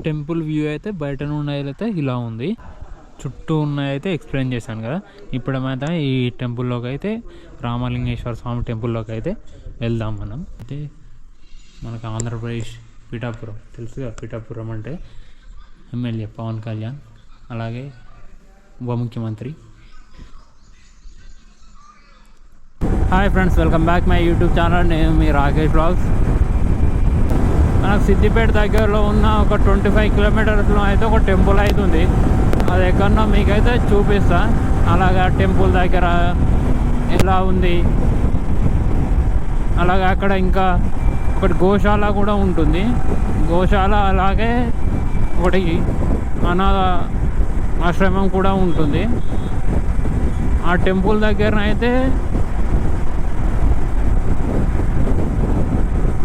Temple view అయితే బయట నుండి అయితే ఇలా ఉంది. చుట్టూ ఉన్నాయైతే ఎక్స్ప్లెయిన్ చేశాను కదా. ఇప్పుడేమైతే ఈ టెంపుల్లోకి అయితే రామలింగేశ్వర స్వామి టెంపుల్లోకి అయితే వెళ్దాం మనం. అయితే మనకు ఆంధ్రప్రదేశ్ పిఠాపురం తెలుసు కదా. పిఠాపురం అంటే ఎమ్మెల్యే పవన్ కళ్యాణ్, అలాగే ఉప ముఖ్యమంత్రి. Hi friends, welcome back my YouTube channel. నేను మీ రాకేష్ బ్లాగ్స్. మనకు సిద్దిపేట దగ్గరలో ఉన్న ఒక 25 కిలోమీటర్స్లో అయితే ఒక టెంపుల్ అవుతుంది. అది ఎక్కడన్నా మీకైతే చూపిస్తా. అలాగా టెంపుల్ దగ్గర ఎలా ఉంది, అలాగే అక్కడ ఇంకా ఒకటి గోశాల కూడా ఉంటుంది. గోశాల అలాగే ఒకటి అనాథ ఆశ్రమం కూడా ఉంటుంది. ఆ టెంపుల్ దగ్గరనైతే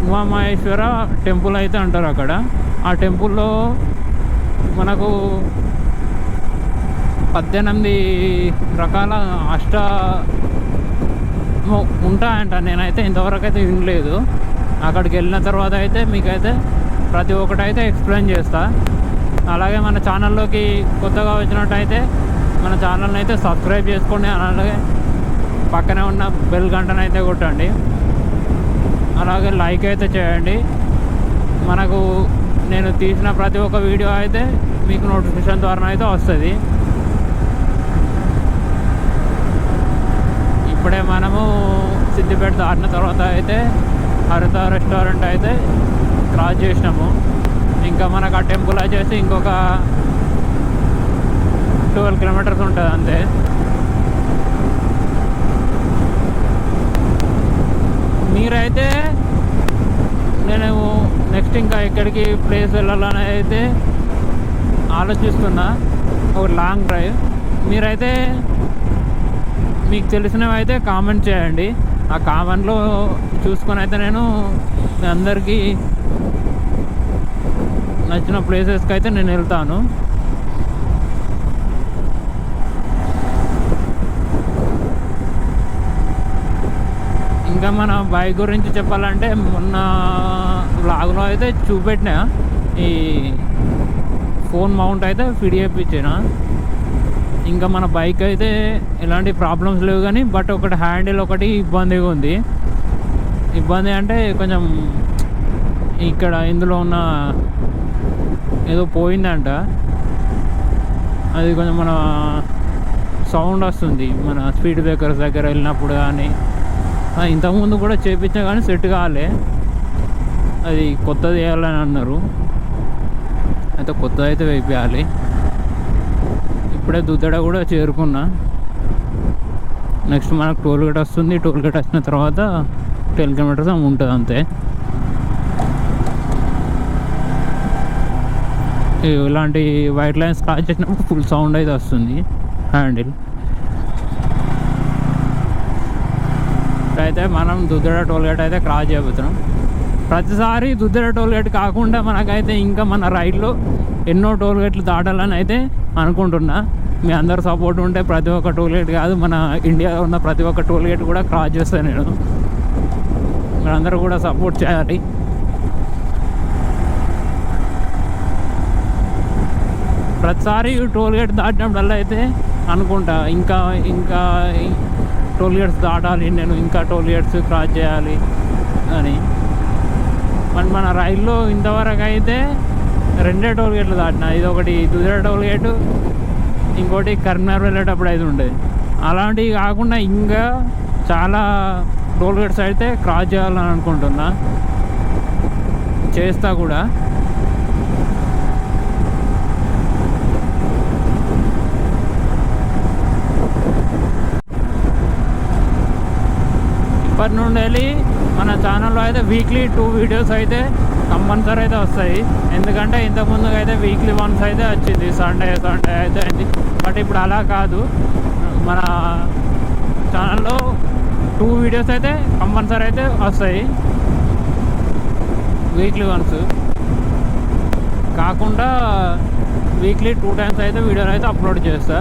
ఉమామహేశ్వర టెంపుల్ అయితే అంటారు అక్కడ. ఆ టెంపుల్లో మనకు 18 రకాల ఉంటాయంట. నేనైతే ఇంతవరకు అయితే వినలేదు. అక్కడికి వెళ్ళిన తర్వాత అయితే మీకైతే ప్రతి ఒక్కటి అయితే ఎక్స్ప్లెయిన్ చేస్తా. అలాగే మన ఛానల్లోకి కొత్తగా వచ్చినట్టయితే మన ఛానల్ని అయితే సబ్స్క్రైబ్ చేసుకోండి. అలాగే పక్కనే ఉన్న బెల్ గంటను అయితే కొట్టండి. అలాగే లైక్ అయితే చేయండి. మనకు నేను తీసిన ప్రతి ఒక్క వీడియో అయితే మీకు నోటిఫికేషన్ ద్వారా అయితే వస్తుంది. ఇప్పుడే మనము సిద్దిపేట దాటిన తర్వాత అయితే హరిత రెస్టారెంట్ అయితే క్రాస్ చేసినాము. ఇంకా మనకు ఆ టెంపుల్ వచ్చేసి ఇంకొక 12 కిలోమీటర్స్ ఉంటుంది అంతే. మీరైతే నేను నెక్స్ట్ ఇంకా ఎక్కడికి ప్లేస్ వెళ్ళాలని అయితే ఆలోచిస్తున్నా, ఒక లాంగ్ డ్రైవ్. మీరైతే మీకు తెలిసినవి అయితే కామెంట్ చేయండి. ఆ కామెంట్లో చూసుకొని అయితే నేను అందరికీ నచ్చిన ప్లేసెస్కి అయితే నేను వెళ్తాను. ఇంకా మన బైక్ గురించి చెప్పాలంటే మొన్న వ్లాగ్లో అయితే చూపెట్టినా. ఈ ఫోన్ మౌంట్ అయితే ఫిట్ చేయించిన. ఇంకా మన బైక్ అయితే ఎలాంటి ప్రాబ్లమ్స్ లేవు కానీ బట్ ఒకటి హ్యాండిల్ ఒకటి ఇబ్బందిగా ఉంది. ఇబ్బంది అంటే కొంచెం ఇక్కడ ఇందులో ఉన్న ఏదో పోయిందంట. అది కొంచెం మన సౌండ్ వస్తుంది మన స్పీడ్ బ్రేకర్స్ దగ్గర వెళ్ళినప్పుడు. కానీ ఇంతకుముందు కూడా చేయించా కానీ సెట్ కాలే. అది కొత్తది వేయాలని అన్నారు. అయితే కొత్తది అయితే వేయాలి. ఇప్పుడే దుద్దడ కూడా చేరుకున్నా. నెక్స్ట్ మనకు టోల్ గేట్ వస్తుంది. టోల్ గేట్ వచ్చిన తర్వాత 10 కిలోమీటర్స్ ఉంటుంది అంతే. ఇలాంటి వైట్ లైన్స్ క్రాస్ చేసినప్పుడు ఫుల్ సౌండ్ అయితే వస్తుంది హ్యాండిల్. అయితే మనం దుద్దడ టోల్గేట్ అయితే క్రాస్ చేయబోతున్నాం. ప్రతిసారి దుద్దడ టోల్గేట్ కాకుండా మనకైతే ఇంకా మన రైడ్లో ఎన్నో టోల్గేట్లు దాటాలని అయితే అనుకుంటున్నా. మీ అందరు సపోర్ట్ ఉంటే ప్రతి ఒక్క టోల్గేట్ కాదు, మన ఇండియాలో ఉన్న ప్రతి ఒక్క టోల్గేట్ కూడా క్రాస్ చేస్తాను నేను. మీరందరూ కూడా సపోర్ట్ చేయాలి. ప్రతిసారి టోల్గేట్ దాటినప్పుడల్లా అయితే అనుకుంటా ఇంకా ఇంకా టోల్గేట్స్ దాటాలి, నేను ఇంకా టోల్గేట్స్ క్రాస్ చేయాలి అని. మన రైల్లో ఇంతవరకు అయితే 2 టోల్గేట్లు దాటిన. ఇది ఒకటి దుద్దడ టోల్గేటు, ఇంకోటి కరీంనగర్ వెళ్ళేటప్పుడు అయితే ఉండేది. అలాంటివి కాకుండా ఇంకా చాలా టోల్గేట్స్ అయితే క్రాస్ చేయాలని అనుకుంటున్నా, చేస్తా కూడా. ఇప్పటి నుండి వెళ్ళి మన ఛానల్లో అయితే వీక్లీ 2 వీడియోస్ అయితే కంపల్సరీ అయితే వస్తాయి. ఎందుకంటే ఇంతకుముందుకు అయితే వీక్లీ వన్స్ అయితే వచ్చింది, సండే అయితే అయింది. బట్ ఇప్పుడు అలా కాదు. మన ఛానల్లో 2 వీడియోస్ అయితే కంపల్సరీ అయితే వస్తాయి వీక్లీ వన్స్. కాకుండా వీక్లీ 2 టైమ్స్ అయితే వీడియోలు అయితే అప్లోడ్ చేస్తా.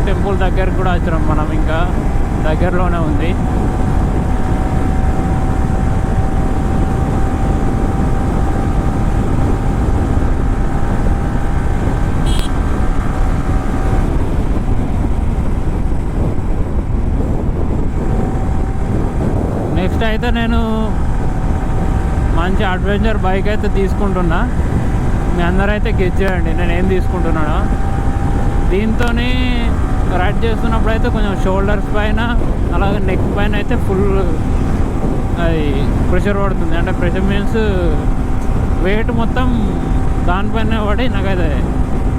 టెంపుల్ దగ్గరికి కూడా వచ్చినాం మనం, ఇంకా దగ్గరలోనే ఉంది. నెక్స్ట్ అయితే నేను మంచి అడ్వెంచర్ బైక్ అయితే తీసుకుంటున్నా. మీ అందరైతే గెస్ చేయండి నేను ఏం తీసుకుంటున్నానో. దీంతో రైడ్ చేస్తున్నప్పుడు అయితే కొంచెం షోల్డర్స్ పైన అలాగే నెక్ పైన అయితే ఫుల్ అది ప్రెషర్ పడుతుంది. అంటే ప్రెషర్ మీన్స్ వెయిట్ మొత్తం దానిపైన పడి నాకైతే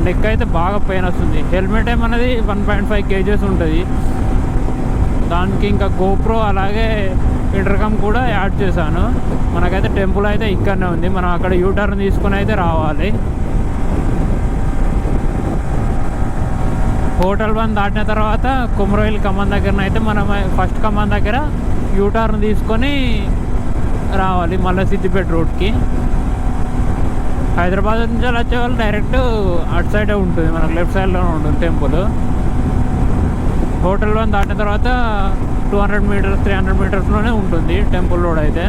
నెక్ అయితే బాగా పెయిన్ వస్తుంది. హెల్మెట్ ఏమన్నది 1.5 kgs ఉంటుంది. దానికి ఇంకా గోప్రో అలాగే ఇంటర్కమ్ కూడా యాడ్ చేశాను. మనకైతే టెంపుల్ అయితే ఇక్కడనే ఉంది. మనం అక్కడ యూటర్న్ తీసుకుని అయితే రావాలి. హోటల్ 1 దాటిన తర్వాత కుమ్రోయిల్ ఖమ్మం దగ్గర అయితే మనం ఫస్ట్ ఖమ్మం దగ్గర యూటర్న్ తీసుకొని రావాలి మళ్ళీ సిద్దిపేట రోడ్కి. హైదరాబాద్ నుంచి వచ్చే వాళ్ళు డైరెక్ట్ అటు సైడే ఉంటుంది, మనకు లెఫ్ట్ సైడ్లోనే ఉంటుంది టెంపుల్. హోటల్ 1 దాటిన తర్వాత 200 మీటర్స్ 300 మీటర్స్లోనే ఉంటుంది టెంపుల్ రోడ్ అయితే.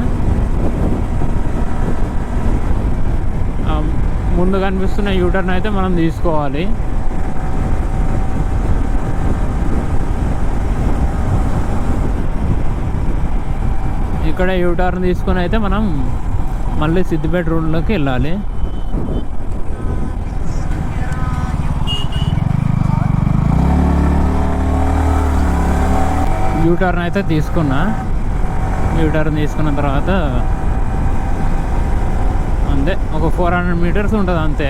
ముందు కనిపిస్తున్న యూటర్న్ అయితే మనం తీసుకోవాలి. ఇక్కడ యూటర్న్ తీసుకొని అయితే మనం మళ్ళీ సిద్దిపేట రోడ్లోకి వెళ్ళాలి. యూటర్న్ అయితే తీసుకున్నా. యూటర్న్ తీసుకున్న తర్వాత అంతే ఒక 400 మీటర్స్ ఉంటుంది అంతే.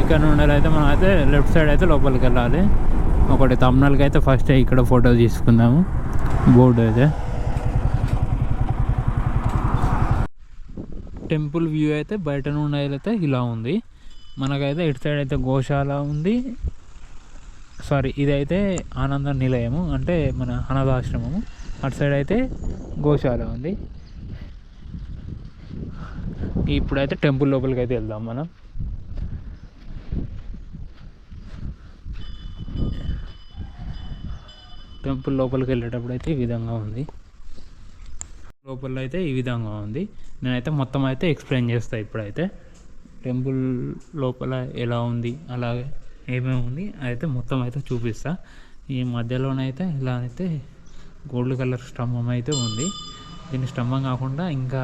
ఇక్కడ నుండి అయితే మనం అయితే లెఫ్ట్ సైడ్ అయితే లోపలికి వెళ్ళాలి. ఒకటి తమ్ముళ్ళకి అయితే ఫస్ట్ ఇక్కడ ఫోటో తీసుకుందాము. బోర్డు అయితే టెంపుల్ వ్యూ అయితే బయట నుండి అయితే ఇలా ఉంది. మనకైతే ఇటు సైడ్ అయితే గోశాల ఉంది. సారీ, ఇదైతే ఆనంద నిలయము అంటే మన అనాథాశ్రమము. అటు సైడ్ అయితే గోశాల ఉంది. ఇప్పుడైతే టెంపుల్ లోపలికి అయితే వెళ్దాం మనం. టెంపుల్ లోపలికి వెళ్ళేటప్పుడు అయితే ఈ విధంగా ఉంది. లోపల అయితే ఈ విధంగా ఉంది. నేనైతే మొత్తం అయితే ఎక్స్ప్లెయిన్ చేస్తాను ఇప్పుడైతే. టెంపుల్ లోపల ఎలా ఉంది అలాగే ఏమేమి ఉంది అయితే మొత్తం అయితే చూపిస్తా. ఈ మధ్యలోనైతే ఇలా అయితే గోల్డ్ కలర్ స్తంభం అయితే ఉంది. దీని స్తంభం కాకుండా ఇంకా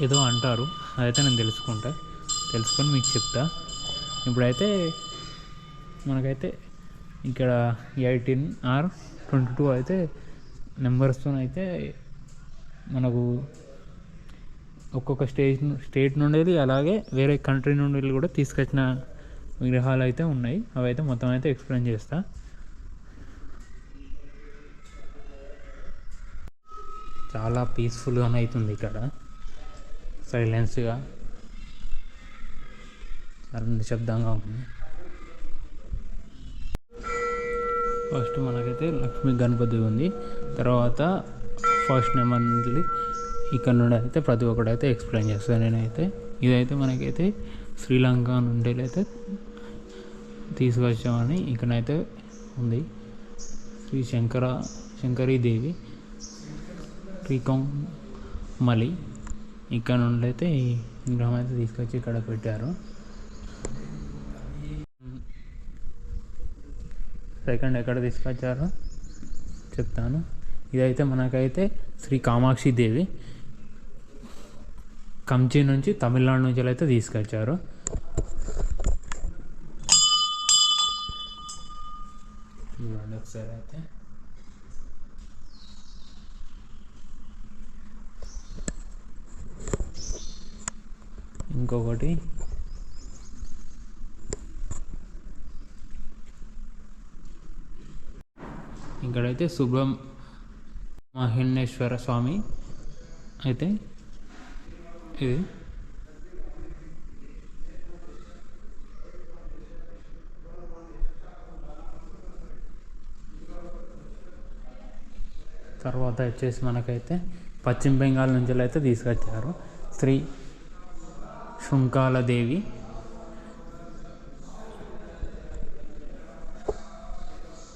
ఏదో అంటారు, అదైతే నేను తెలుసుకొని మీకు చెప్తా. ఇప్పుడైతే మనకైతే ఇక్కడ 18 or 22 అయితే నెంబర్స్తో అయితే మనకు ఒక్కొక్క స్టేట్ నుండి అలాగే వేరే కంట్రీ నుండి కూడా తీసుకొచ్చిన విగ్రహాలు అయితే ఉన్నాయి. అవి అయితే మొత్తం అయితే ఎక్స్ప్లెయిన్ చేస్తా. చాలా పీస్ఫుల్గా అవుతుంది ఇక్కడ, సైలెన్స్గా, చాలా నిశ్శబ్దంగా ఉంది. ఫస్ట్ మనకైతే లక్ష్మీ గణపతి ఉంది. తర్వాత ఫస్ట్ నెంబర్ ఇక్కడ నుండి అయితే ప్రతి ఒక్కడైతే ఎక్స్ప్లెయిన్ చేస్తాను నేనైతే. ఇదైతే మనకైతే శ్రీలంక నుండి అయితే తీసుకొచ్చామని ఇక్కడైతే ఉంది. శ్రీ శంకరీదేవి శ్రీకోమలి ఇక్కడ నుండి అయితే ఈ విగ్రహం అయితే తీసుకొచ్చి ఇక్కడ పెట్టారు. సెకండ్ ఎక్కడ తీసుకొచ్చారో చెప్తాను. ఇదైతే మనకైతే శ్రీ కామాక్షి దేవి కంచి నుంచి తమిళనాడు నుంచి అయితే తీసుకొచ్చారు. చూడండి ఒకసారి అయితే. ఇంకొకటి ఇక్కడైతే సుబ్రహ్మణ్యేశ్వర స్వామి అయితే ఇది. తర్వాత వచ్చేసి మనకైతే పశ్చిమ బెంగాల్ నుంచి అయితే తీసుకొచ్చారు శ్రీ శృంఖలాదేవి.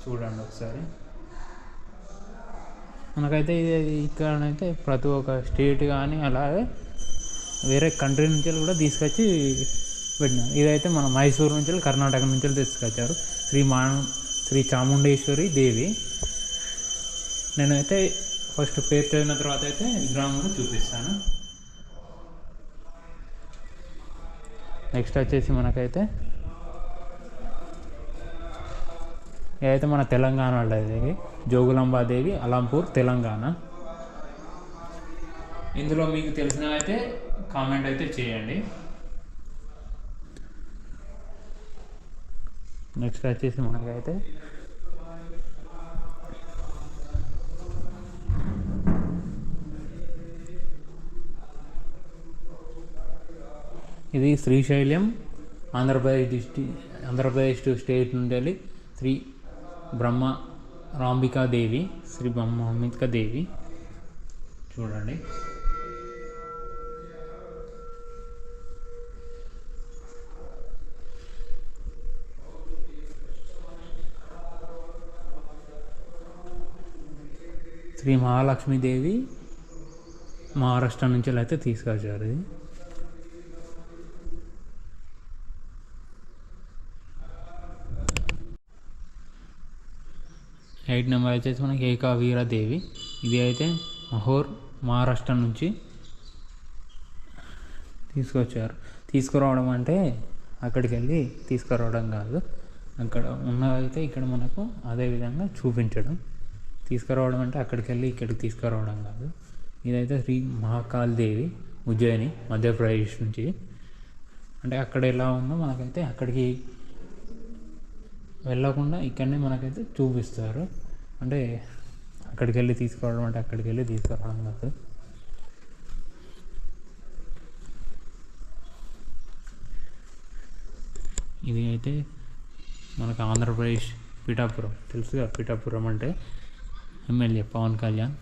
చూడండి ఒకసారి. మనకైతే ఇది ఇక్కడనైతే ప్రతి ఒక్క స్టేట్ కానీ అలాగే వేరే కంట్రీ నుంచి కూడా తీసుకొచ్చి పెట్టిన. ఇదైతే మన మైసూరు నుంచి కర్ణాటక నుంచి తీసుకొచ్చారు. శ్రీ చాముండేశ్వరి దేవి. నేనైతే ఫస్ట్ పేరు చదివిన తర్వాత అయితే విగ్రహం కూడా చూపిస్తాను. నెక్స్ట్ వచ్చేసి మనకైతే ఇదైతే మన తెలంగాణలో ఇది జోగులాంబాదేవి, అలంపూర్, తెలంగాణ. ఇందులో మీకు తెలిసినవైతే కామెంట్ అయితే చేయండి. నెక్స్ట్ వచ్చేసి మనకైతే ఇది శ్రీశైలం ఆంధ్రప్రదేశ్ స్టేట్ నుండి వెళ్ళి శ్రీ బ్రహ్మరాంబికాదేవి చూడండి. శ్రీ మహాలక్ష్మీదేవి మహారాష్ట్ర నుంచి అయితే తీసుకొచ్చారు. ఇది ఎయిట్ నెంబర్ వచ్చేసి మనకి ఏకావీరాదేవి. ఇది అయితే మహారాష్ట్ర నుంచి తీసుకురావడం అంటే అక్కడికి వెళ్ళి తీసుకురావడం కాదు, అక్కడ ఉన్నదైతే ఇక్కడ మనకు అదేవిధంగా చూపించడం. తీసుకురావడం అంటే అక్కడికి వెళ్ళి ఇక్కడికి తీసుకురావడం కాదు. ఇదైతే శ్రీ మహాకాల్ దేవి ఉజ్జయిని మధ్యప్రదేశ్ నుంచి. అంటే అక్కడ ఎలా ఉందో మనకైతే అక్కడికి వెళ్ళకుండా ఇక్కడనే మనకైతే చూపిస్తారు. అంటే అక్కడికి వెళ్ళి తీసుకురావడం అంటే అక్కడికి వెళ్ళి తీసుకురావడం కాదు. ఇది అయితే మనకు ఆంధ్రప్రదేశ్ పిఠాపురం తెలుసుగా. పిఠాపురం అంటే ఎమ్మెల్యే పవన్ కళ్యాణ్,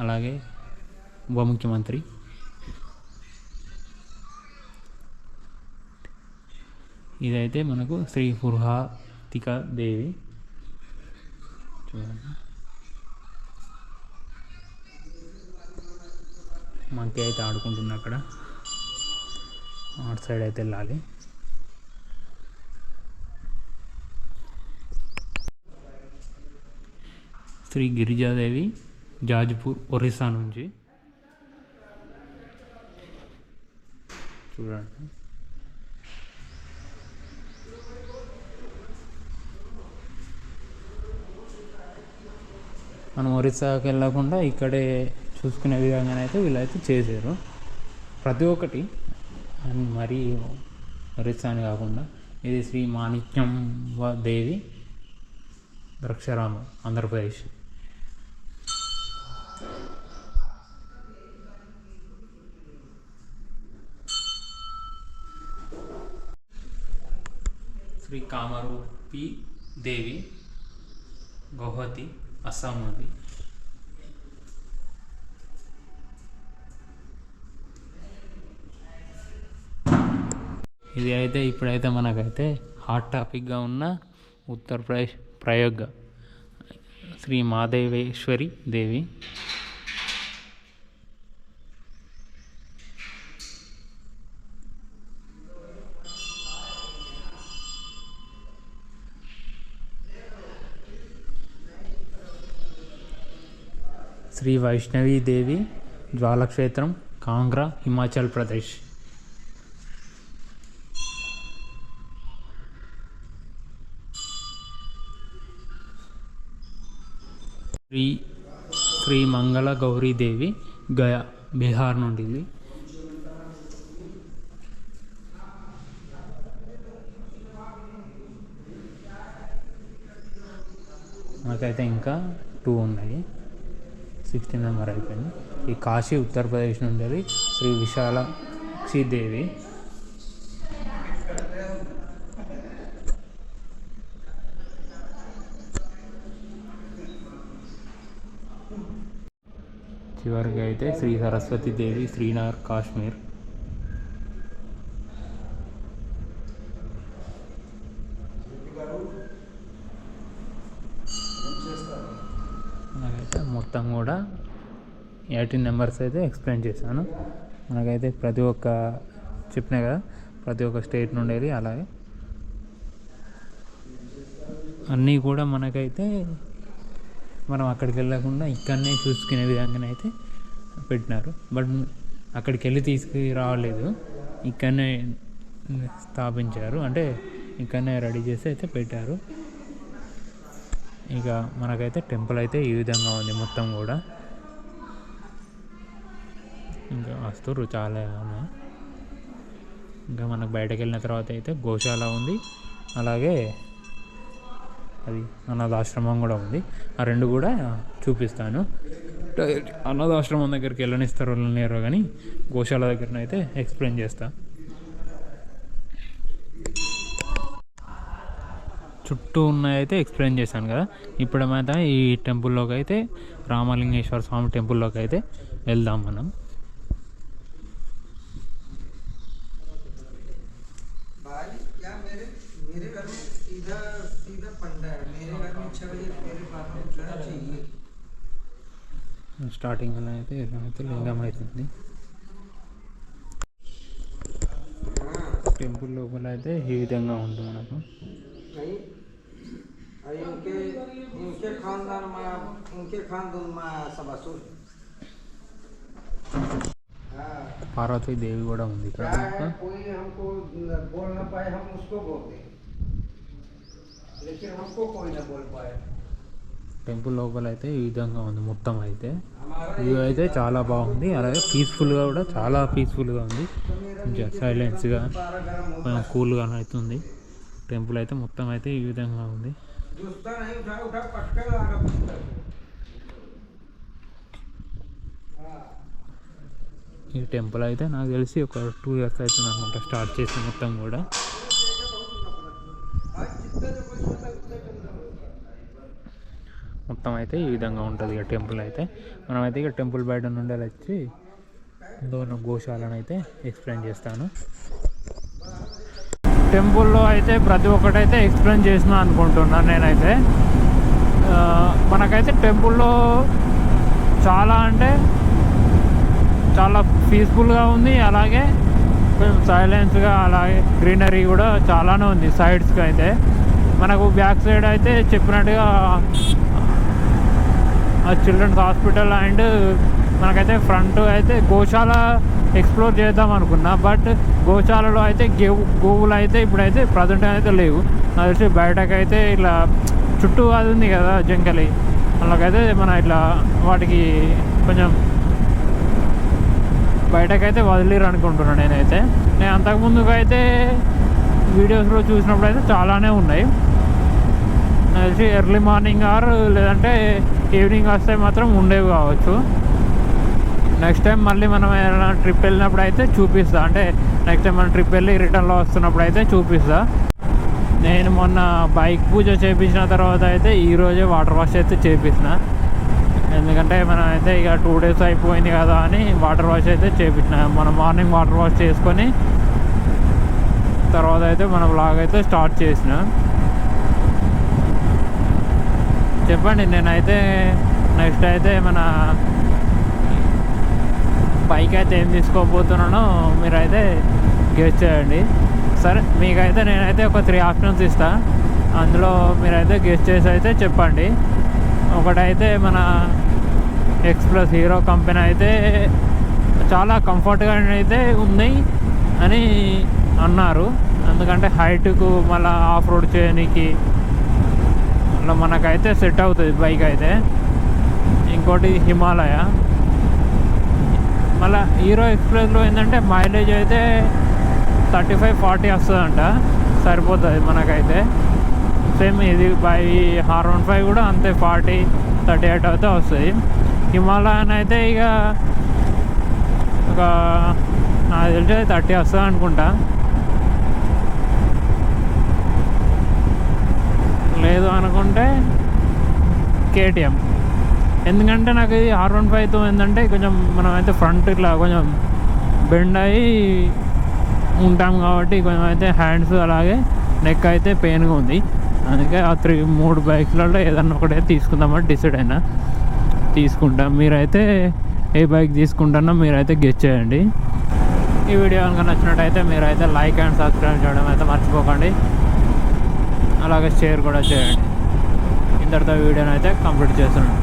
అలాగే ఉప ముఖ్యమంత్రి. ఇదైతే మనకు శ్రీ పురాతికా దేవి చూడండి. మంకీ అయితే ఆడుకుంటున్నా అక్కడ. అటు సైడ్ అయితే వెళ్ళాలి. శ్రీ గిరిజాదేవి జాజ్పూర్ ఒరిస్సా నుంచి చూడండి. మనం ఒరిస్సాకి వెళ్ళకుండా ఇక్కడే చూసుకునే విధంగానైతే వీళ్ళైతే చేశారు ప్రతి ఒక్కటి. అండ్ మరీ ఒరిస్సా అని కాకుండా ఇది శ్రీ మాణిక్యం దేవి ద్రాక్షారామం ఆంధ్రప్రదేశ్. శ్రీ కామరూపి దేవి గౌహతి అస్సాం నుండి. ఇది అయితే ఇప్పుడైతే మనకైతే హాట్ టాపిక్గా ఉన్న ఉత్తరప్రదేశ్ ప్రయోగ శ్రీ మాదేవేశ్వరి దేవి. శ్రీ వైష్ణవి దేవి జ్వాలక్షేత్రం కాంగ్రా హిమాచల్ ప్రదేశ్. శ్రీ మంగళ గౌరీదేవి గయా బీహార్ నుండి. మనకైతే ఇంకా 2 ఉన్నాయి. 16 నెంబర్ అయిపోయింది. ఈ కాశీ ఉత్తరప్రదేశ్ నుండి శ్రీ విశాలాక్షిదేవి. చివరికి అయితే శ్రీ సరస్వతి దేవి శ్రీనగర్ కాశ్మీర్. మనకైతే మొత్తం కూడా 18 నెంబర్స్ అయితే ఎక్స్ప్లెయిన్ చేశాను. మనకైతే ప్రతి ఒక్క చెప్పినా కదా ప్రతి ఒక్క స్టేట్ నుండి అలాగే అన్నీ కూడా మనకైతే మనం అక్కడికి వెళ్ళకుండా ఇక్కడనే చూసుకునే విధంగానైతే పెట్టినారు. బట్ అక్కడికి వెళ్ళి తీసుకురావలేదు, ఇక్కడనే స్థాపించారు, అంటే ఇక్కడనే రెడీ చేసి అయితే పెట్టారు. ఇక మనకైతే టెంపుల్ అయితే ఈ విధంగా ఉంది మొత్తం కూడా. ఇంకా వస్తువులు చాలా ఉన్నాయి. ఇంకా మనకు బయటకు వెళ్ళిన తర్వాత అయితే గోశాల ఉంది, అలాగే అది అనాథాశ్రమం కూడా ఉంది. ఆ రెండు కూడా చూపిస్తాను. అనాథాశ్రమం దగ్గరికి వెళ్ళనిస్తారు వెళ్ళలేరు, కానీ గోశాల దగ్గరనైతే ఎక్స్ప్లెయిన్ చేస్తా. చుట్టూ ఉన్నాయైతే ఎక్స్ప్లెయిన్ చేశాను కదా. ఇప్పుడు మాత్రం ఈ టెంపుల్లోకి అయితే, రామలింగేశ్వర స్వామి టెంపుల్లోకి అయితే వెళ్దాం మనం. స్టార్టింగ్ అయితే లింగం అవుతుంది. టెంపుల్ లోపల అయితే ఈ విధంగా ఉంటుంది మనకు. పార్వతీ దేవి కూడా ఉంది ఇక్కడ. టెంపుల్ లోపల అయితే ఈ విధంగా ఉంది మొత్తం. అయితే వ్యూ అయితే చాలా బాగుంది, అలాగే పీస్ఫుల్గా కూడా, చాలా పీస్ఫుల్గా ఉంది, కొంచెం సైలెన్స్గా కూల్గా అవుతుంది. టెంపుల్ అయితే మొత్తం అయితే ఈ విధంగా ఉంది. ఈ టెంపుల్ అయితే నాకు తెలిసి ఒక 2 years అవుతుంది అనమాట స్టార్ట్ చేసి మొత్తం కూడా. మొత్తం అయితే ఈ విధంగా ఉంటుంది ఇక టెంపుల్ అయితే. మనమైతే ఇక టెంపుల్ బయట నుండి వచ్చి ఇందులో గోశాలను అయితే ఎక్స్ప్లెయిన్ చేస్తాను. టెంపుల్లో అయితే ప్రతి ఒక్కటైతే ఎక్స్ప్లెయిన్ చేసిన అనుకుంటున్నాను నేనైతే. మనకైతే టెంపుల్లో చాలా అంటే చాలా పీస్ఫుల్గా ఉంది, అలాగే కొంచెం సైలెన్స్గా, అలాగే గ్రీనరీ కూడా చాలానే ఉంది సైడ్స్కి అయితే. మనకు బ్యాక్ సైడ్ అయితే చెప్పినట్టుగా చిల్డ్రన్స్ హాస్పిటల్ అండ్ మనకైతే ఫ్రంట్ అయితే గోశాల ఎక్స్ప్లోర్ చేద్దాం అనుకున్నా. బట్ గోశాలలో అయితే గోవులు అయితే ఇప్పుడైతే ప్రజెంట్ అయితే లేవు. నాకు తెలిసి బయటకైతే ఇట్లా చుట్టూ అది ఉంది కదా జంకలి, అలాగైతే మన ఇట్లా వాటికి కొంచెం బయటకైతే వదిలేరు అనుకుంటున్నాను నేనైతే. నేను అంతకుముందుకు అయితే వీడియోస్లో చూసినప్పుడు అయితే చాలానే ఉన్నాయి. నాకు తెలిసి ఎర్లీ మార్నింగ్ ఆర్ లేదంటే ఈవినింగ్ వస్తే మాత్రం ఉండేవి కావచ్చు. నెక్స్ట్ టైం మళ్ళీ మనం ఏదైనా ట్రిప్ వెళ్ళినప్పుడు అయితే చూపిస్తా, అంటే నెక్స్ట్ టైం మనం ట్రిప్ వెళ్ళి రిటర్న్లో వస్తున్నప్పుడు అయితే చూపిస్తా. నేను మొన్న బైక్ పూజ చేయించిన తర్వాత అయితే ఈరోజే వాటర్ వాష్ అయితే చేయించిన, ఎందుకంటే మనం అయితే ఇక 2 days అయిపోయింది కదా అని వాటర్ వాష్ అయితే చేయించిన. మనం మార్నింగ్ వాటర్ వాష్ చేసుకొని తర్వాత అయితే మన వ్లాగ్ అయితే స్టార్ట్ చేసిన. చెప్పండి, నేనైతే నెక్స్ట్ అయితే మన బైక్ అయితే ఏం తీసుకోబోతున్నానో మీరైతే గెస్ చేయండి. సరే, మీకైతే నేనైతే ఒక 3 options ఇస్తాను, అందులో మీరైతే గెస్ చేసి అయితే చెప్పండి. ఒకటైతే మన ఎక్స్ప్రెస్ హీరో కంపెనీ అయితే చాలా కంఫర్ట్గా అయితే ఉంది అని అన్నారు, ఎందుకంటే హైట్కు మళ్ళీ ఆఫ్ రోడ్ చేయడానికి అలా మనకైతే సెట్ అవుతుంది బైక్ అయితే. ఇంకోటి హిమాలయ. మళ్ళీ హీరో ఎక్స్ప్రెస్లో ఏంటంటే మైలేజ్ అయితే 35-40 వస్తుందంట, సరిపోతుంది మనకైతే. సేమ్ ఇది బై R15 కూడా అంతే 40-38 అయితే వస్తుంది. హిమాలయన్ అయితే ఇక ఒక నాకు తెలిసి 30 వస్తుంది అనుకుంటా, లేదు అనుకుంటే KTM. ఎందుకంటే నాకు ఇది R15తో ఏంటంటే కొంచెం మనం అయితే ఫ్రంట్ ఇట్లా కొంచెం బెండ్ అయ్యి ఉంటాం కాబట్టి కొంచెం అయితే హ్యాండ్స్ అలాగే నెక్ అయితే పెయిన్గా ఉంది. అందుకే ఆ 3 బైక్లలో ఏదన్నా ఒకటే తీసుకుందామని డిసైడ్ అయినా, తీసుకుంటాం. మీరైతే ఏ బైక్ తీసుకుంటానో మీరైతే గెస్ చేయండి. ఈ వీడియో కనుక నచ్చినట్టయితే మీరైతే లైక్ అండ్ సబ్స్క్రైబ్ చేయడం అయితే మర్చిపోకండి, అలాగే షేర్ కూడా చేయండి. ఇంతటితో వీడియోని అయితే కంప్లీట్ చేస్తున్నాను.